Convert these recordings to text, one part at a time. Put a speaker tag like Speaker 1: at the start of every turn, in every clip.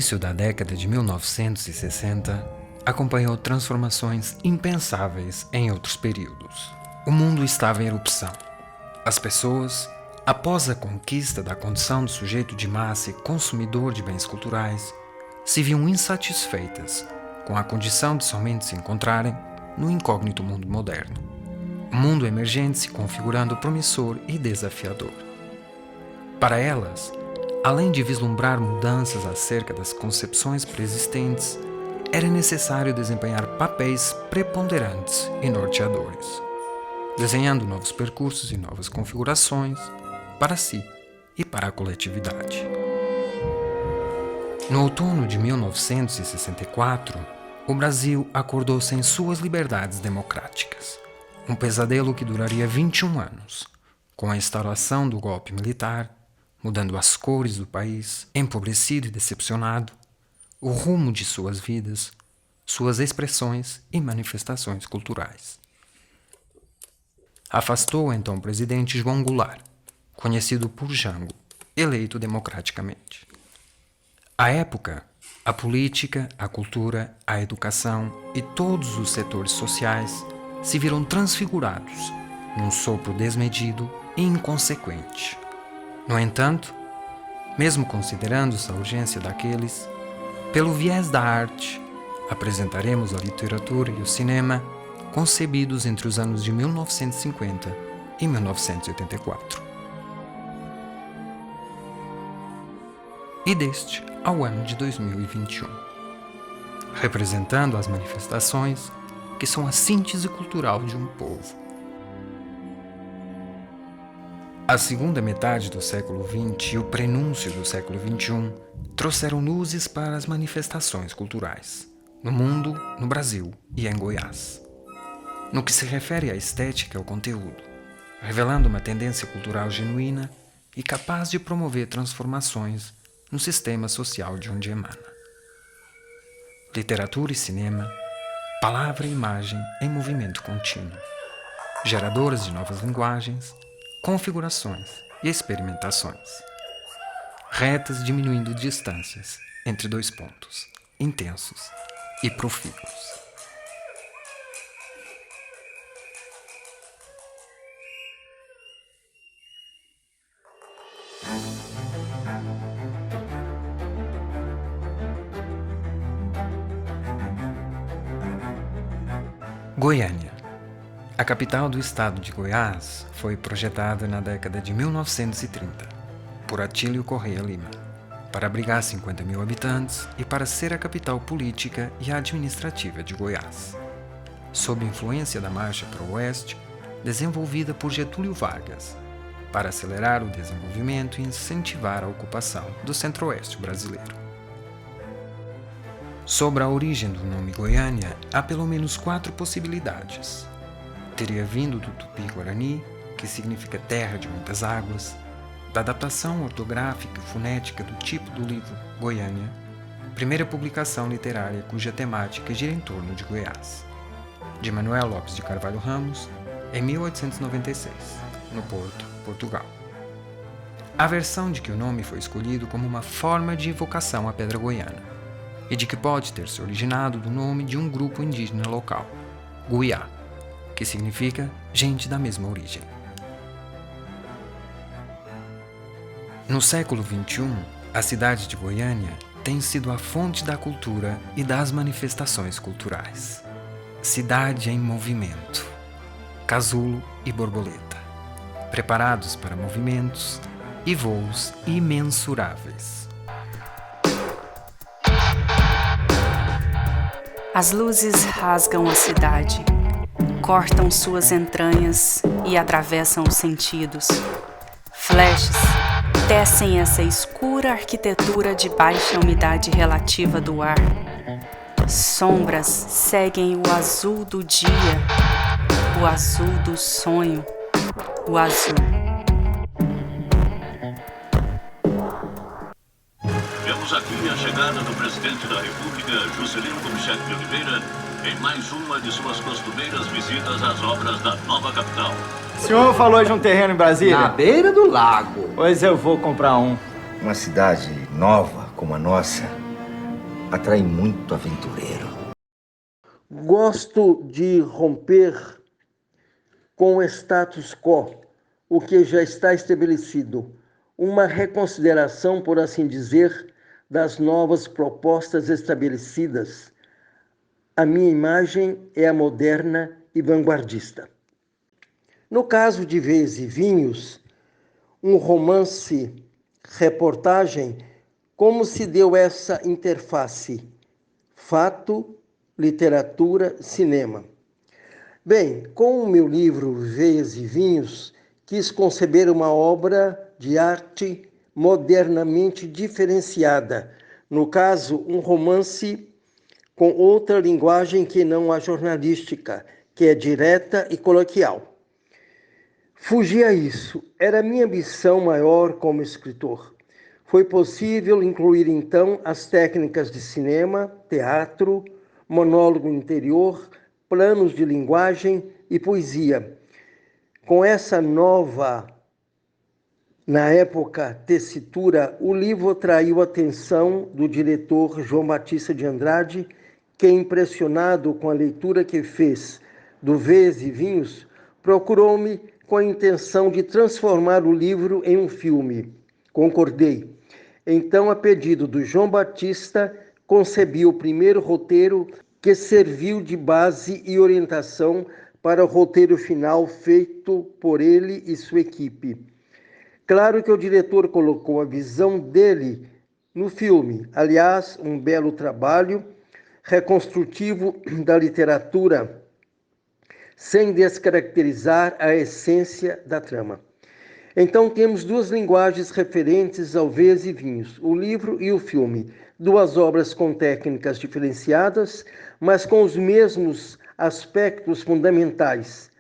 Speaker 1: início da década de 1960, acompanhou transformações impensáveis em outros períodos. O mundo estava em erupção. As pessoas, após a conquista da condição de sujeito de massa e consumidor de bens culturais, se viam insatisfeitas com a condição de somente se encontrarem no incógnito mundo moderno. Um mundo emergente se configurando promissor e desafiador. Para elas, além de vislumbrar mudanças acerca das concepções preexistentes, era necessário desempenhar papéis preponderantes e norteadores, desenhando novos percursos e novas configurações para si e para a coletividade. No outono de 1964, o Brasil acordou sem suas liberdades democráticas. Um pesadelo que duraria 21 anos, com a instauração do golpe militar, mudando as cores do país, empobrecido e decepcionado, o rumo de suas vidas, suas expressões e manifestações culturais. Afastou então o presidente João Goulart, conhecido por Jango, eleito democraticamente. À época, a política, a cultura, a educação e todos os setores sociais se viram transfigurados num sopro desmedido e inconsequente. No entanto, mesmo considerando essa urgência daqueles, pelo viés da arte, apresentaremos a literatura e o cinema concebidos entre os anos de 1950 e 1984. E deste ao ano de 2021, representando as manifestações que são a síntese cultural de um povo. A segunda metade do século XX e o prenúncio do século XXI trouxeram luzes para as manifestações culturais, no mundo, no Brasil e em Goiás. No que se refere à estética e ao conteúdo, revelando uma tendência cultural genuína e capaz de promover transformações no sistema social de onde emana. Literatura e cinema, palavra e imagem em movimento contínuo, geradoras de novas linguagens, configurações e experimentações, retas diminuindo distâncias entre dois pontos, intensos e profícuos. Goiânia. A capital do estado de Goiás foi projetada na década de 1930 por Atílio Correia Lima, para abrigar 50 mil habitantes e para ser a capital política e administrativa de Goiás. Sob influência da Marcha para o Oeste, desenvolvida por Getúlio Vargas, para acelerar o desenvolvimento e incentivar a ocupação do Centro-Oeste brasileiro. Sobre a origem do nome Goiânia, há pelo menos 4 possibilidades. Teria vindo do tupi-guarani, que significa terra de muitas águas, da adaptação ortográfica e fonética do tipo do livro Goiânia, primeira publicação literária cuja temática gira em torno de Goiás, de Manuel Lopes de Carvalho Ramos, em 1896, no Porto, Portugal. A versão de que o nome foi escolhido como uma forma de invocação à pedra goiana, e de que pode ter se originado do nome de um grupo indígena local, Guiá, que significa gente da mesma origem. No século XXI, a cidade de Goiânia tem sido a fonte da cultura e das manifestações culturais. Cidade em movimento, casulo e borboleta, preparados para movimentos e voos imensuráveis.
Speaker 2: As luzes rasgam a cidade, cortam suas entranhas e atravessam os sentidos. Flashes tecem essa escura arquitetura de baixa umidade relativa do ar. Sombras seguem o azul do dia, o azul do sonho, o azul.
Speaker 3: Vemos aqui a chegada do presidente da República, Juscelino Kubitschek de Oliveira, em mais uma de suas costumeiras visitas às obras da nova capital.
Speaker 4: O senhor falou de um terreno em Brasília?
Speaker 5: Na beira do lago.
Speaker 4: Pois eu vou comprar um.
Speaker 6: Uma cidade nova como a nossa
Speaker 5: atrai muito aventureiro.
Speaker 6: Gosto de romper com o status quo, o que já está estabelecido, uma reconsideração, por assim dizer, das novas propostas estabelecidas. A minha imagem é a moderna e vanguardista. No caso de Veias e Vinhos, um romance-reportagem, como se deu essa interface? Fato, literatura, cinema. Bem, com o meu livro Veias e Vinhos, quis conceber uma obra de arte modernamente diferenciada. No caso, um romance com outra linguagem que não a jornalística, que é direta e coloquial. Fugir a isso era minha ambição maior como escritor. Foi possível incluir então as técnicas de cinema, teatro, monólogo interior, planos de linguagem e poesia. Com essa nova, na época, tessitura, o livro atraiu a atenção do diretor João Batista de Andrade, que, impressionado com a leitura que fez do Veias e Vinhos, procurou-me com a intenção de transformar o livro em um filme. Concordei. Então, a pedido do João Batista, concebi o primeiro roteiro que serviu de base e orientação para o roteiro final feito por ele e sua equipe. Claro que o diretor colocou a visão dele no filme. Aliás, um belo trabalho reconstrutivo da literatura, sem descaracterizar a essência da trama. Então temos duas linguagens referentes ao Veias e Vinhos, o livro e o filme, duas obras com técnicas diferenciadas, mas com os mesmos aspectos fundamentais.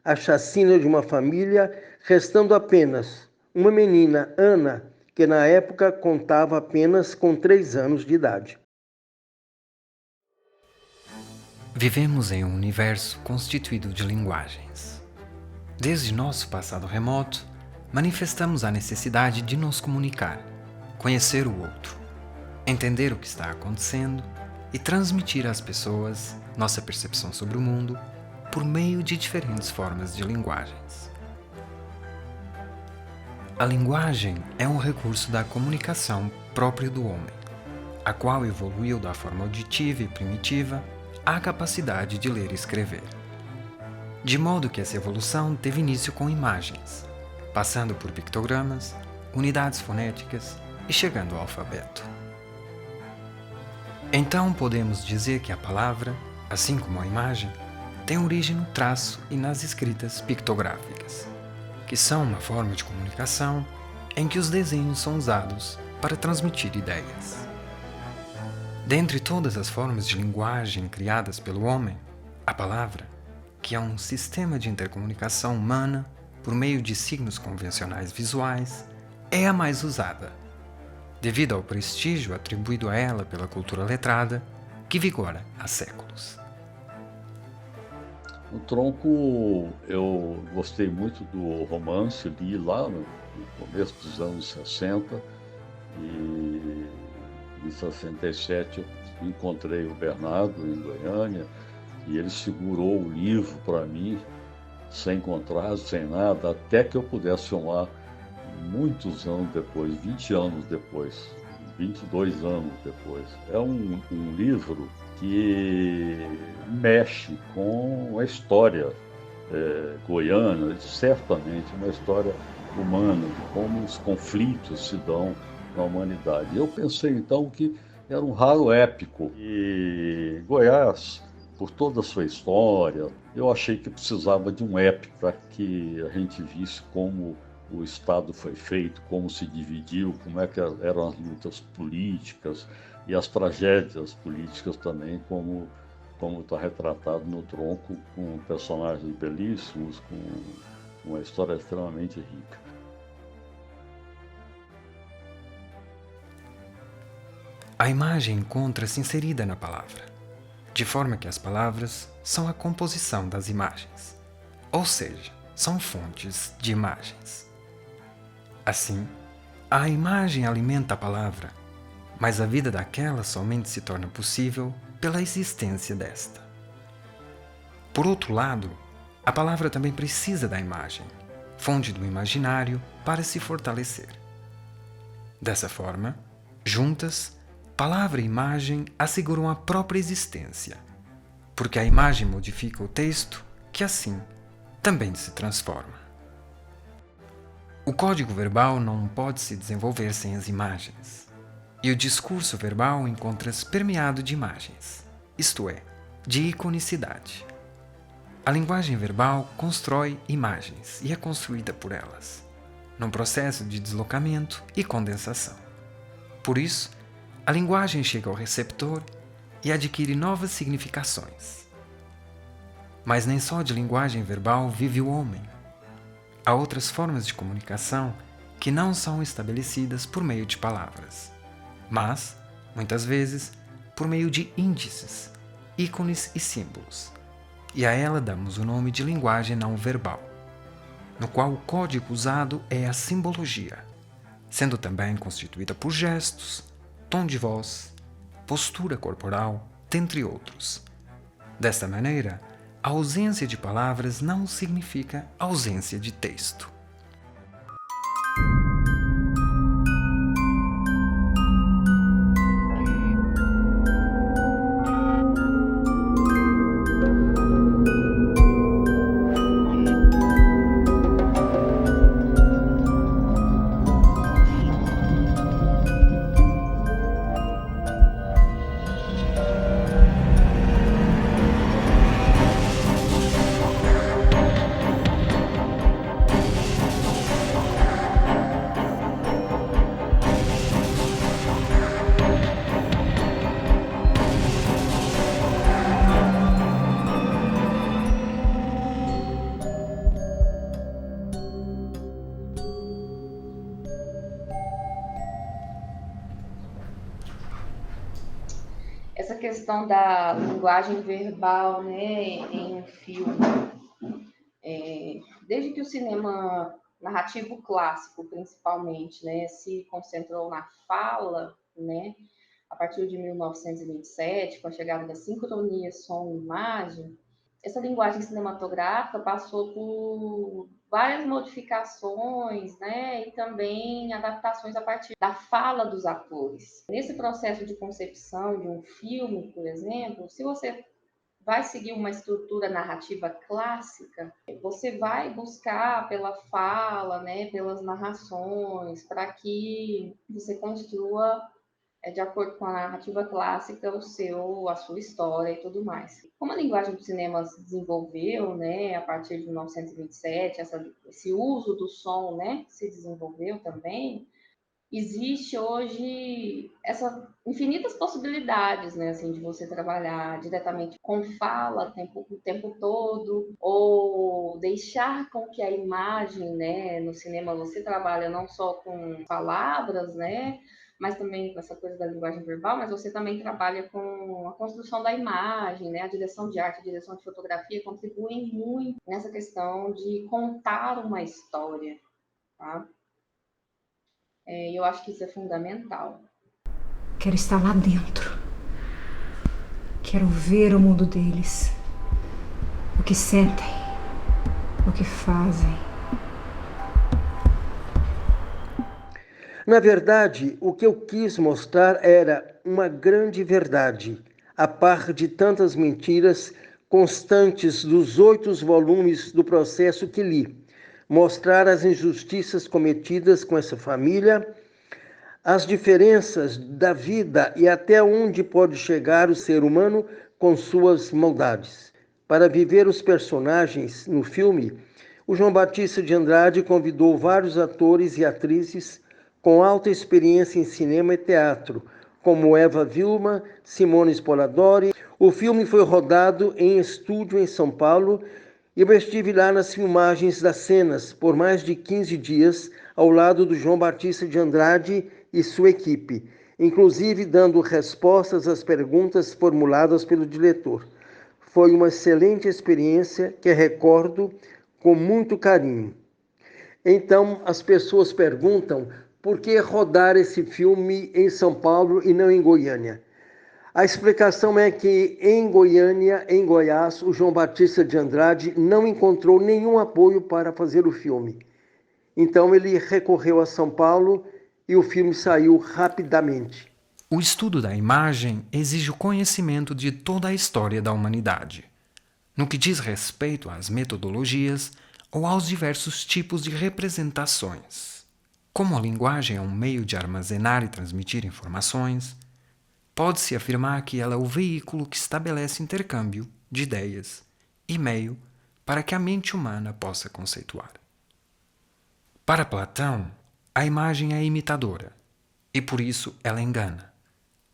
Speaker 6: A chacina de uma família, restando apenas uma menina, Ana, que na época contava apenas com 3 anos de idade.
Speaker 1: Vivemos em um universo constituído de linguagens. Desde nosso passado remoto, manifestamos a necessidade de nos comunicar, conhecer o outro, entender o que está acontecendo e transmitir às pessoas nossa percepção sobre o mundo por meio de diferentes formas de linguagens. A linguagem é um recurso da comunicação próprio do homem, a qual evoluiu da forma auditiva e primitiva à capacidade de ler e escrever. De modo que essa evolução teve início com imagens, passando por pictogramas, unidades fonéticas e chegando ao alfabeto. Então podemos dizer que a palavra, assim como a imagem, tem origem no traço e nas escritas pictográficas, que são uma forma de comunicação em que os desenhos são usados para transmitir ideias. Dentre todas as formas de linguagem criadas pelo homem, a palavra, que é um sistema de intercomunicação humana por meio de signos convencionais visuais, é a mais usada, devido ao prestígio atribuído a ela pela cultura letrada, que vigora há séculos.
Speaker 7: No Tronco, eu gostei muito do romance, li lá no começo dos anos 60 e em 67 eu encontrei o Bernardo em Goiânia e ele segurou o livro para mim, sem contraste, sem nada, até que eu pudesse filmar muitos anos depois, 20 anos depois, 22 anos depois. É um livro que mexe com a história goiana, certamente uma história humana, de como os conflitos se dão na humanidade. Eu pensei então que era um raro épico e Goiás, por toda a sua história, eu achei que precisava de um épico para que a gente visse como o Estado foi feito, como se dividiu, como é que eram as lutas políticas e as tragédias políticas também, como está retratado no Tronco, com personagens belíssimos, com uma história extremamente rica.
Speaker 1: A imagem encontra-se inserida na palavra, de forma que as palavras são a composição das imagens, ou seja, são fontes de imagens. Assim, a imagem alimenta a palavra, mas a vida daquela somente se torna possível pela existência desta. Por outro lado, a palavra também precisa da imagem, fonte do imaginário, para se fortalecer. Dessa forma, juntas, palavra e imagem asseguram a própria existência, porque a imagem modifica o texto, que assim também se transforma. O código verbal não pode se desenvolver sem as imagens, e o discurso verbal encontra-se permeado de imagens, isto é, de iconicidade. A linguagem verbal constrói imagens e é construída por elas, num processo de deslocamento e condensação. Por isso, a linguagem chega ao receptor e adquire novas significações. Mas nem só de linguagem verbal vive o homem. Há outras formas de comunicação que não são estabelecidas por meio de palavras, mas, muitas vezes, por meio de índices, ícones e símbolos. E a ela damos o nome de linguagem não verbal, no qual o código usado é a simbologia, sendo também constituída por gestos, tom de voz, postura corporal, dentre outros. Desta maneira, a ausência de palavras não significa ausência de texto.
Speaker 8: Essa questão da linguagem verbal, né, em um filme, desde que o cinema narrativo clássico, principalmente, né, se concentrou na fala, né, a partir de 1927, com a chegada da sincronia som e imagem, essa linguagem cinematográfica passou por várias modificações, né, e também adaptações a partir da fala dos atores. Nesse processo de concepção de um filme, por exemplo, se você vai seguir uma estrutura narrativa clássica, você vai buscar pela fala, né, pelas narrações, para que você construa de acordo com a narrativa clássica, a sua história e tudo mais. Como a linguagem do cinema se desenvolveu, né, a partir de 1927, esse uso do som, né, se desenvolveu também, existe hoje essas infinitas possibilidades, né, assim, de você trabalhar diretamente com fala o tempo todo, ou deixar com que a imagem, né, no cinema você trabalha não só com palavras, né, mas também com essa coisa da linguagem verbal, mas você também trabalha com a construção da imagem, né, a direção de arte, a direção de fotografia contribuem muito nessa questão de contar uma história, tá? Eu acho que isso é fundamental.
Speaker 9: Quero estar lá dentro. Quero ver o mundo deles. O que sentem. O que fazem.
Speaker 6: Na verdade, o que eu quis mostrar era uma grande verdade, a par de tantas mentiras constantes dos 8 volumes do processo que li. Mostrar as injustiças cometidas com essa família, as diferenças da vida e até onde pode chegar o ser humano com suas maldades. Para viver os personagens no filme, o João Batista de Andrade convidou vários atores e atrizes com alta experiência em cinema e teatro, como Eva Vilma, Simone Spoladori. O filme foi rodado em estúdio em São Paulo e eu estive lá nas filmagens das cenas por mais de 15 dias ao lado do João Batista de Andrade e sua equipe, inclusive dando respostas às perguntas formuladas pelo diretor. Foi uma excelente experiência que recordo com muito carinho. Então, as pessoas perguntam por que rodar esse filme em São Paulo e não em Goiânia? A explicação é que em Goiânia, em Goiás, o João Batista de Andrade não encontrou nenhum apoio para fazer o filme. Então ele recorreu a São Paulo e o filme saiu rapidamente.
Speaker 1: O estudo da imagem exige o conhecimento de toda a história da humanidade, no que diz respeito às metodologias ou aos diversos tipos de representações. Como a linguagem é um meio de armazenar e transmitir informações, pode-se afirmar que ela é o veículo que estabelece intercâmbio de ideias e meio para que a mente humana possa conceituar. Para Platão, a imagem é imitadora, e por isso ela engana,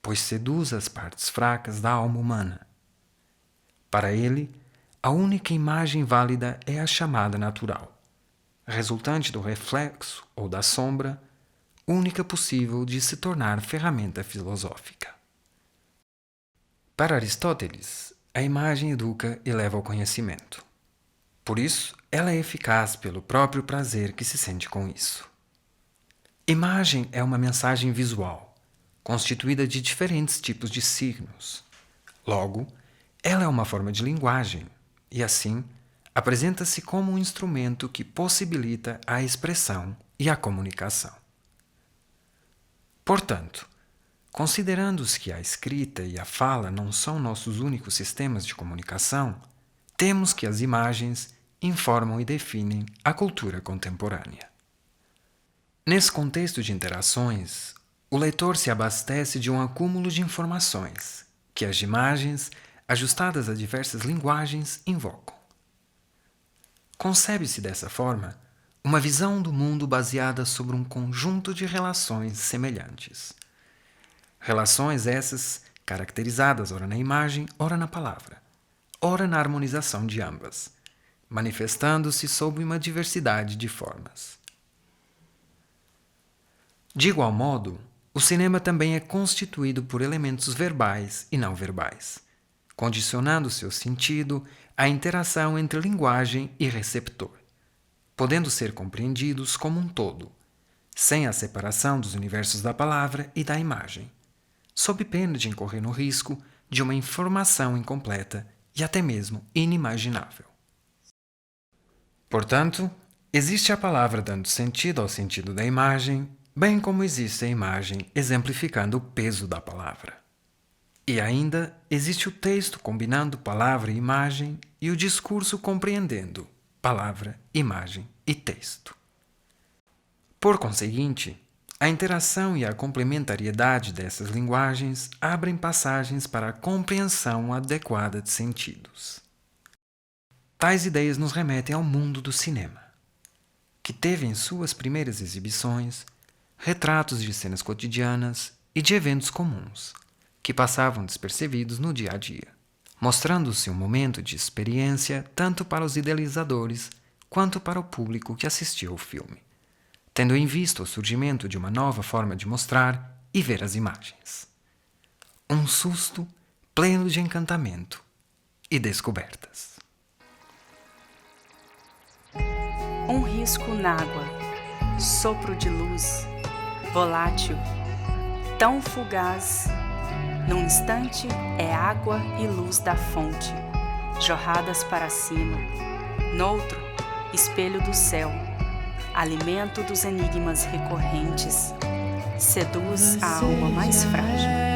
Speaker 1: pois seduz as partes fracas da alma humana. Para ele, a única imagem válida é a chamada natural, resultante do reflexo ou da sombra, única possível de se tornar ferramenta filosófica. Para Aristóteles, a imagem educa e leva ao conhecimento. Por isso, ela é eficaz pelo próprio prazer que se sente com isso. Imagem é uma mensagem visual, constituída de diferentes tipos de signos. Logo, ela é uma forma de linguagem e, assim, apresenta-se como um instrumento que possibilita a expressão e a comunicação. Portanto, considerando-se que a escrita e a fala não são nossos únicos sistemas de comunicação, temos que as imagens informam e definem a cultura contemporânea. Nesse contexto de interações, o leitor se abastece de um acúmulo de informações que as imagens, ajustadas a diversas linguagens, invocam. Concebe-se dessa forma uma visão do mundo baseada sobre um conjunto de relações semelhantes. Relações essas caracterizadas ora na imagem, ora na palavra, ora na harmonização de ambas, manifestando-se sob uma diversidade de formas. De igual modo, o cinema também é constituído por elementos verbais e não verbais, condicionando seu sentido à interação entre linguagem e receptor, podendo ser compreendidos como um todo, sem a separação dos universos da palavra e da imagem, sob pena de incorrer no risco de uma informação incompleta e até mesmo inimaginável. Portanto, existe a palavra dando sentido ao sentido da imagem, bem como existe a imagem exemplificando o peso da palavra. E ainda existe o texto combinando palavra e imagem e o discurso compreendendo palavra, imagem e texto. Por conseguinte, a interação e a complementariedade dessas linguagens abrem passagens para a compreensão adequada de sentidos. Tais ideias nos remetem ao mundo do cinema, que teve em suas primeiras exibições retratos de cenas cotidianas e de eventos comuns, que passavam despercebidos no dia a dia, mostrando-se um momento de experiência tanto para os idealizadores quanto para o público que assistiu ao filme, tendo em vista o surgimento de uma nova forma de mostrar e ver as imagens. Um susto pleno de encantamento e descobertas.
Speaker 2: Um risco n'água, sopro de luz, volátil, tão fugaz. Num instante é água e luz da fonte, jorradas para cima. Noutro, espelho do céu, alimento dos enigmas recorrentes, seduz a alma mais frágil.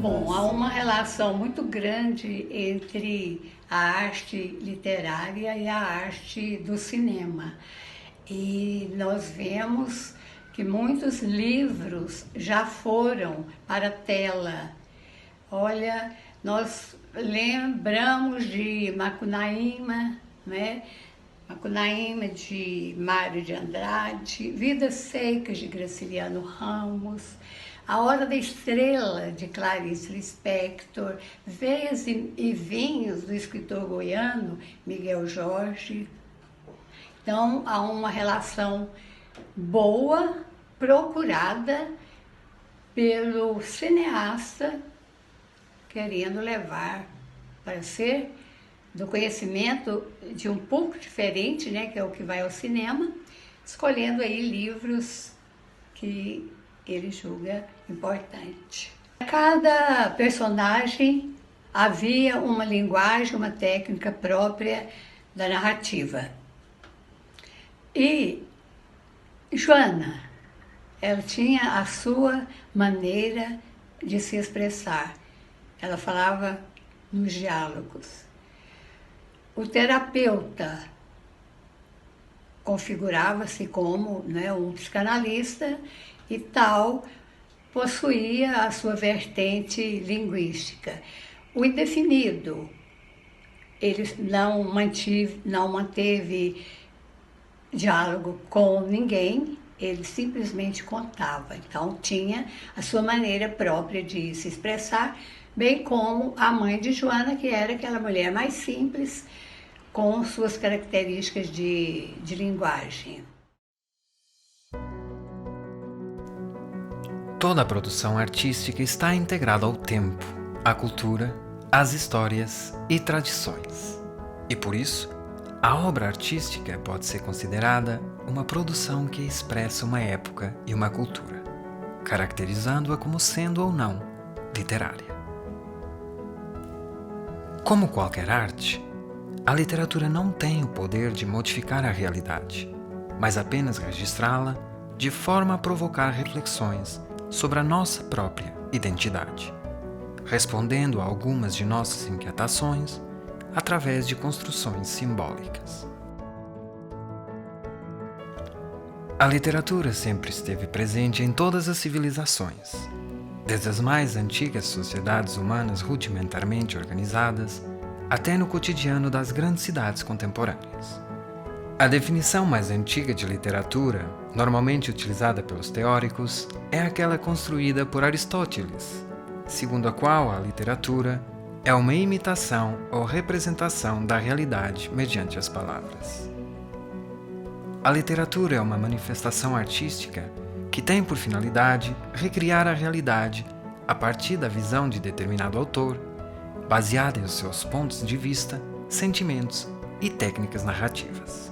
Speaker 10: Bom, há uma relação muito grande entre a arte literária e a arte do cinema. E nós vemos que muitos livros já foram para a tela. Olha, nós lembramos de Macunaíma, né? Macunaíma de Mário de Andrade, Vidas Secas de Graciliano Ramos, A Hora da Estrela de Clarice Lispector, Veias e Vinhos do escritor goiano Miguel Jorge. Então há uma relação boa, procurada pelo cineasta querendo levar para ser do conhecimento de um público diferente, né, que é o que vai ao cinema, escolhendo aí livros que ele julga importante. Cada personagem havia uma linguagem, uma técnica própria da narrativa. E Joana, ela tinha a sua maneira de se expressar. Ela falava nos diálogos. O terapeuta configurava-se como, né, um psicanalista e tal, possuía a sua vertente linguística. O indefinido, ele não manteve diálogo com ninguém, ele simplesmente contava. Então, tinha a sua maneira própria de se expressar, bem como a mãe de Joana, que era aquela mulher mais simples, com suas características de linguagem.
Speaker 1: Toda a produção artística está integrada ao tempo, à cultura, às histórias e tradições. E por isso, a obra artística pode ser considerada uma produção que expressa uma época e uma cultura, caracterizando-a como sendo ou não literária. Como qualquer arte, a literatura não tem o poder de modificar a realidade, mas apenas registrá-la de forma a provocar reflexões sobre a nossa própria identidade, respondendo a algumas de nossas inquietações através de construções simbólicas. A literatura sempre esteve presente em todas as civilizações, desde as mais antigas sociedades humanas rudimentarmente organizadas até no cotidiano das grandes cidades contemporâneas. A definição mais antiga de literatura, normalmente utilizada pelos teóricos, é aquela construída por Aristóteles, segundo a qual a literatura é uma imitação ou representação da realidade mediante as palavras. A literatura é uma manifestação artística que tem por finalidade recriar a realidade a partir da visão de determinado autor, baseada em seus pontos de vista, sentimentos e técnicas narrativas.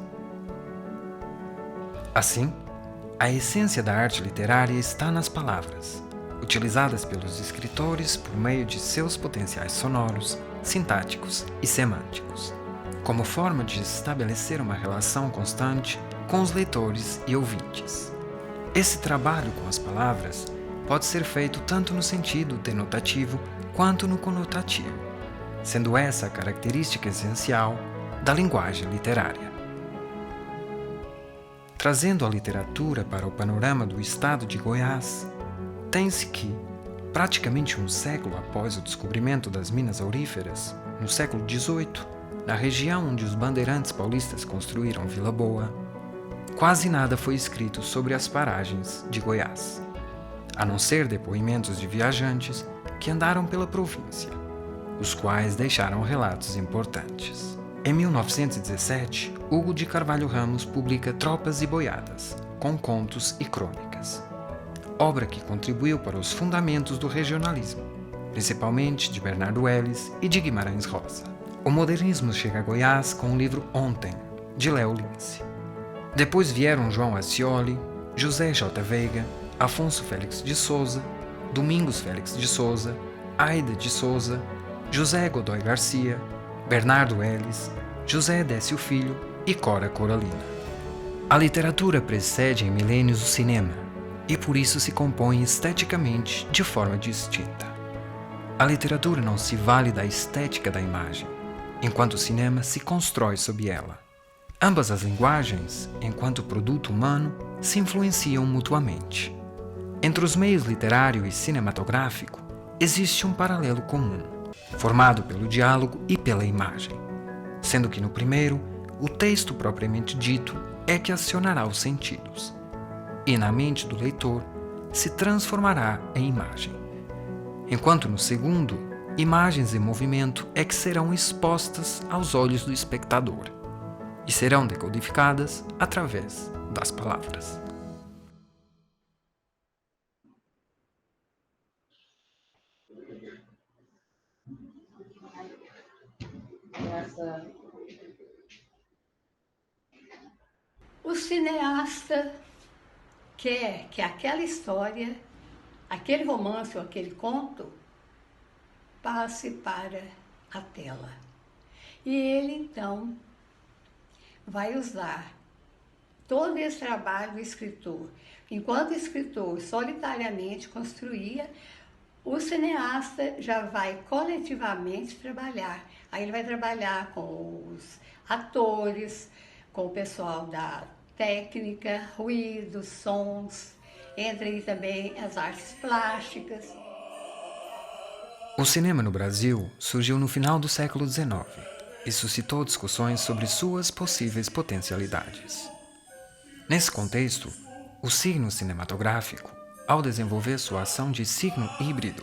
Speaker 1: Assim, a essência da arte literária está nas palavras, utilizadas pelos escritores por meio de seus potenciais sonoros, sintáticos e semânticos, como forma de estabelecer uma relação constante com os leitores e ouvintes. Esse trabalho com as palavras pode ser feito tanto no sentido denotativo quanto no conotativo, sendo essa a característica essencial da linguagem literária. Trazendo a literatura para o panorama do estado de Goiás, tem-se que, praticamente um século após o descobrimento das minas auríferas, no século XVIII, na região onde os bandeirantes paulistas construíram Vila Boa, quase nada foi escrito sobre as paragens de Goiás, a não ser depoimentos de viajantes que andaram pela província, os quais deixaram relatos importantes. Em 1917, Hugo de Carvalho Ramos publica Tropas e Boiadas, com contos e crônicas, obra que contribuiu para os fundamentos do regionalismo, principalmente de Bernardo Ellis e de Guimarães Rosa. O modernismo chega a Goiás com o livro Ontem, de Léo Lince. Depois vieram João Ascioli, José J. Veiga, Afonso Félix de Souza, Domingos Félix de Souza, Aida de Souza, José Godoy Garcia, Bernardo Ellis, José Décio Filho e Cora Coralina. A literatura precede em milênios o cinema e por isso se compõe esteticamente de forma distinta. A literatura não se vale da estética da imagem, enquanto o cinema se constrói sob ela. Ambas as linguagens, enquanto produto humano, se influenciam mutuamente. Entre os meios literário e cinematográfico, existe um paralelo comum, formado pelo diálogo e pela imagem, sendo que no primeiro, o texto propriamente dito é que acionará os sentidos, e na mente do leitor se transformará em imagem, enquanto no segundo, imagens em movimento é que serão expostas aos olhos do espectador e serão decodificadas através das palavras.
Speaker 8: essa...
Speaker 10: O cineasta quer que aquela história, aquele romance ou aquele conto passe para a tela. E ele, então, vai usar todo esse trabalho do escritor. Enquanto o escritor solitariamente construía, o cineasta já vai coletivamente trabalhar. Aí ele vai trabalhar com os atores, com o pessoal da técnica, ruídos, sons, entre aí também as artes plásticas.
Speaker 1: O cinema no Brasil surgiu no final do século XIX e suscitou discussões sobre suas possíveis potencialidades. Nesse contexto, o signo cinematográfico, ao desenvolver sua ação de signo híbrido,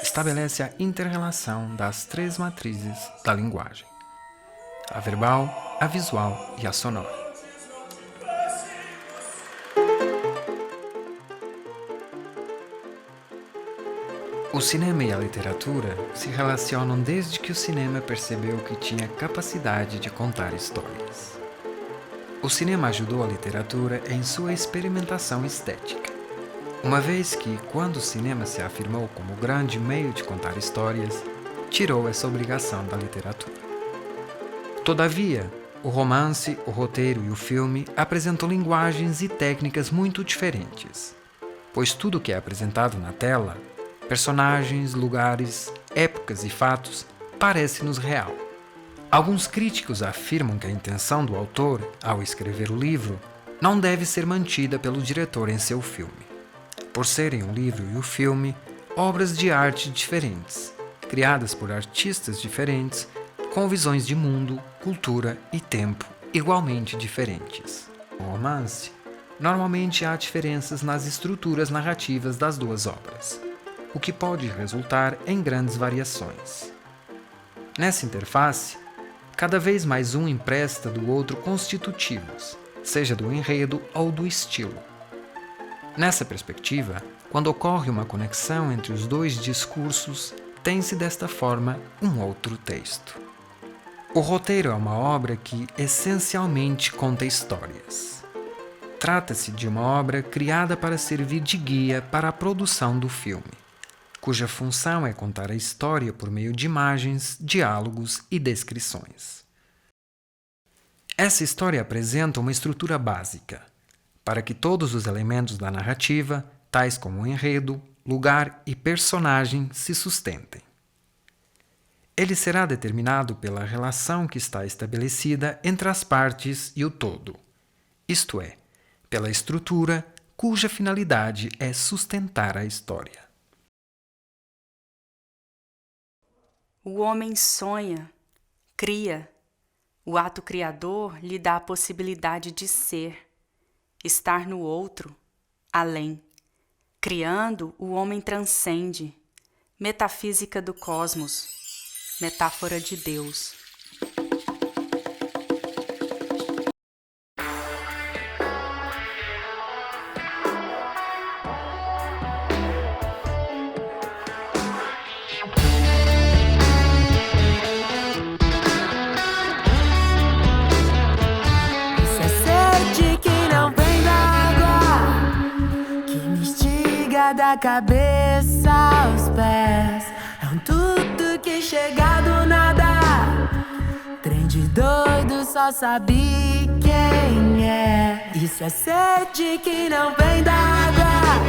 Speaker 1: estabelece a inter-relação das três matrizes da linguagem: a verbal, a visual e a sonora. O cinema e a literatura se relacionam desde que o cinema percebeu que tinha capacidade de contar histórias. O cinema ajudou a literatura em sua experimentação estética, uma vez que, quando o cinema se afirmou como grande meio de contar histórias, tirou essa obrigação da literatura. Todavia, o romance, o roteiro e o filme apresentam linguagens e técnicas muito diferentes, pois tudo que é apresentado na tela, personagens, lugares, épocas e fatos, parece-nos real. Alguns críticos afirmam que a intenção do autor, ao escrever o livro, não deve ser mantida pelo diretor em seu filme, por serem o livro e o filme obras de arte diferentes, criadas por artistas diferentes, com visões de mundo, cultura e tempo igualmente diferentes. No romance, normalmente há diferenças nas estruturas narrativas das duas obras, o que pode resultar em grandes variações. Nessa interface, cada vez mais um empresta do outro constitutivos, seja do enredo ou do estilo. Nessa perspectiva, quando ocorre uma conexão entre os dois discursos, tem-se desta forma um outro texto. O roteiro é uma obra que essencialmente conta histórias. Trata-se de uma obra criada para servir de guia para a produção do filme, cuja função é contar a história por meio de imagens, diálogos e descrições. Essa história apresenta uma estrutura básica, para que todos os elementos da narrativa, tais como o enredo, lugar e personagem, se sustentem. Ele será determinado pela relação que está estabelecida entre as partes e o todo, isto é, pela estrutura cuja finalidade é sustentar a história.
Speaker 2: O homem sonha, cria. O ato criador lhe dá a possibilidade de ser, estar no outro, além. Criando, o homem transcende. Metafísica do cosmos, metáfora de Deus.
Speaker 11: Da cabeça aos pés, é um tudo que chega do nada. Trem de doido, só sabe quem é. Isso é sede que não vem da água,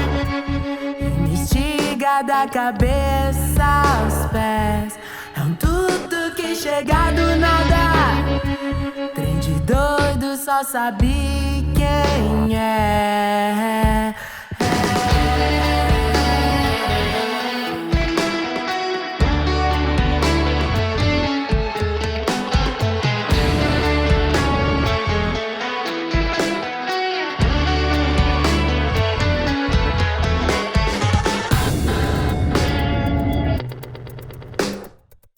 Speaker 11: investiga da cabeça aos pés, é um tudo que chega do nada. Trem de doido, só sabe quem é.